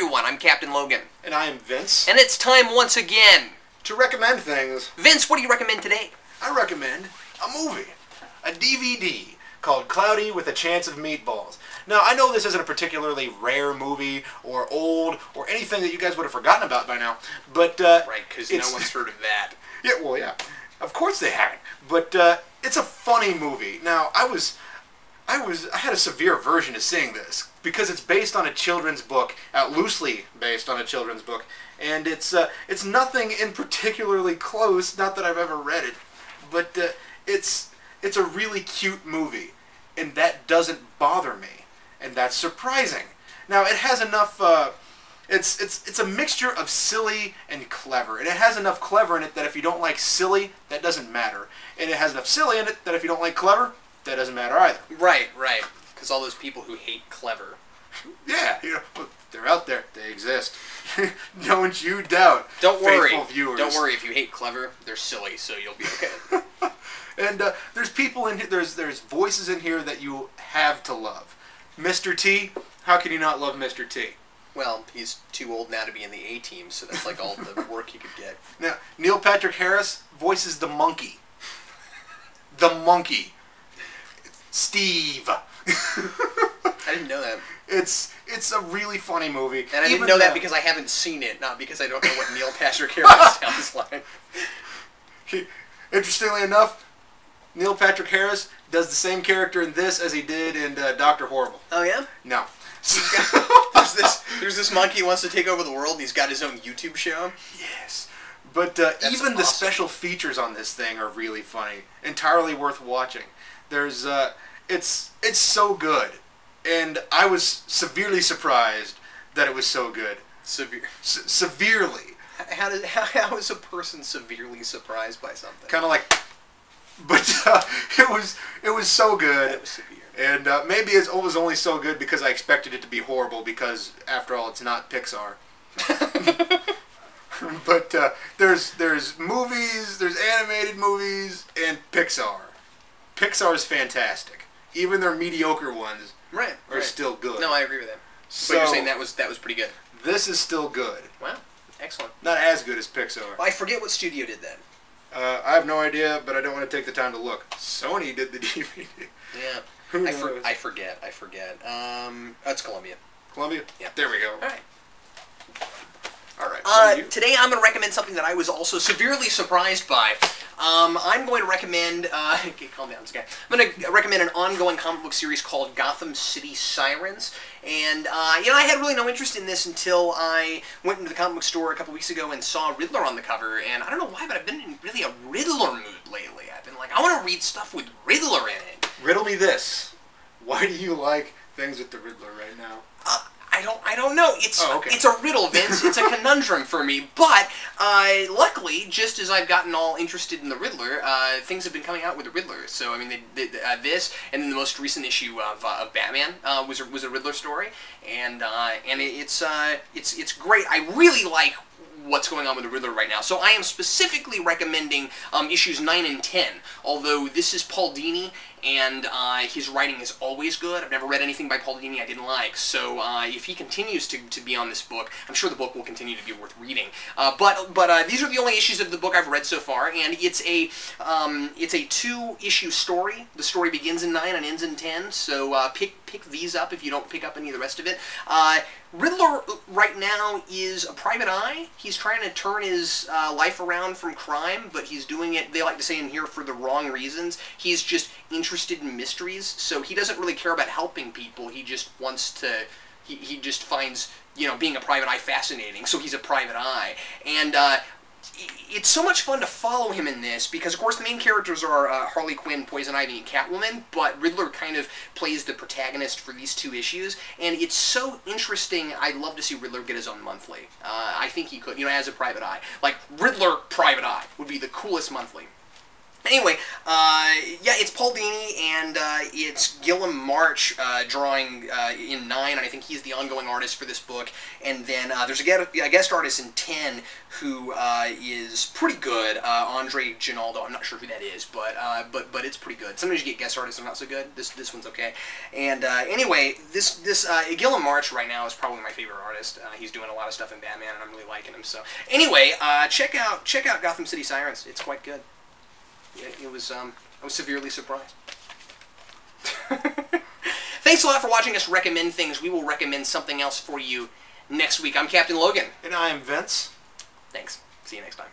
everyone, I'm Captain Logan. And I am Vince. And it's time once again to recommend things. Vince, what do you recommend today? I recommend a movie. A DVD called Cloudy with a Chance of Meatballs. Now, I know this isn't a particularly rare movie or old or anything that you guys would have forgotten about by now, but... right, because no one's heard of that. Yeah, well, yeah. Of course they haven't. But it's a funny movie. Now, I had a severe aversion to seeing this because it's based on a children's book, loosely based on a children's book, and it's nothing in particularly close. Not that I've ever read it, but it's a really cute movie, and that doesn't bother me, and that's surprising. Now, it has enough. It's a mixture of silly and clever, and it has enough clever in it that if you don't like silly, that doesn't matter, and it has enough silly in it that if you don't like clever, that doesn't matter either. Right. Because all those people who hate clever. Yeah, they're out there. They exist. Don't you doubt. Don't worry. Faithful viewers. Don't worry. If you hate clever, they're silly, so you'll be okay. And there's people in here. There's voices in here that you have to love. Mr. T. How can you not love Mr. T? Well, he's too old now to be in the A-team, so that's like all the work he could get. Now, Neil Patrick Harris voices the monkey. The monkey. Steve. I didn't know that. It's a really funny movie. And I didn't know that because I haven't seen it, not because I don't know what Neil Patrick Harris sounds like. Interestingly enough, Neil Patrick Harris does the same character in this as he did in Dr. Horrible. Oh, yeah? No. There's this monkey who wants to take over the world, and he's got his own YouTube show. Yes. But even the special features on this thing are really funny. Entirely worth watching. There's, it's so good. And I was severely surprised that it was so good. Severely. How is a person severely surprised by something? Kind of like, but it was so good. That was severe. And maybe it was only so good because I expected it to be horrible because, after all, it's not Pixar. But there's movies, there's animated movies, and Pixar. Pixar's fantastic. Even their mediocre ones are still good. No, I agree with that. So, but you're saying that was pretty good. This is still good. Wow, excellent. Not as good as Pixar. Well, I forget what studio did that. I have no idea, but I don't want to take the time to look. Sony did the DVD. Yeah. I forget. It's Columbia. Columbia? Yeah. There we go. All right. Today I'm going to recommend something that I was also severely surprised by. I'm going to recommend... okay, calm down, this guy. I'm going to recommend an ongoing comic book series called Gotham City Sirens. And, I had really no interest in this until I went into the comic book store a couple weeks ago and saw Riddler on the cover. And I don't know why, but I've been in really a Riddler mood lately. I've been like, I want to read stuff with Riddler in it. Riddle me this. Why do you like things with the Riddler right now? I don't know. It's a riddle, Vince. It's a conundrum for me. But luckily, just as I've gotten all interested in the Riddler, things have been coming out with the Riddler. So I mean, this and then the most recent issue of Batman was a Riddler story, and it's great. I really like what's going on with the Riddler right now. So I am specifically recommending issues 9 and 10, although this is Paul Dini, and his writing is always good. I've never read anything by Paul Dini I didn't like, so if he continues to be on this book, I'm sure the book will continue to be worth reading. But these are the only issues of the book I've read so far, and it's a 2-issue story. The story begins in 9 and ends in 10, so pick these up if you don't pick up any of the rest of it. Riddler right now is a private eye. He's trying to turn his life around from crime, but he's doing it, they like to say in here, for the wrong reasons. He's just interested in mysteries, so he doesn't really care about helping people. He just wants to, he just finds, being a private eye fascinating, so he's a private eye. And it's so much fun to follow him in this, because of course the main characters are Harley Quinn, Poison Ivy, and Catwoman, but Riddler kind of plays the protagonist for these 2 issues, and it's so interesting. I'd love to see Riddler get his own monthly. I think he could, as a private eye. Like, Riddler Private Eye would be the coolest monthly. Anyway, yeah, it's Paul Dini, and it's Gilliam March drawing in 9, and I think he's the ongoing artist for this book. And then there's a guest artist in 10 who is pretty good, Andre Ginaldo. I'm not sure who that is, but it's pretty good. Sometimes you get guest artists that are not so good. This one's okay. And anyway, this Gilliam March right now is probably my favorite artist. He's doing a lot of stuff in Batman, and I'm really liking him. So anyway, check out Gotham City Sirens. It's quite good. Yeah, it was, I was severely surprised. Thanks a lot for watching us recommend things. We will recommend something else for you next week. I'm Captain Logan. And I am Vince. Thanks. See you next time.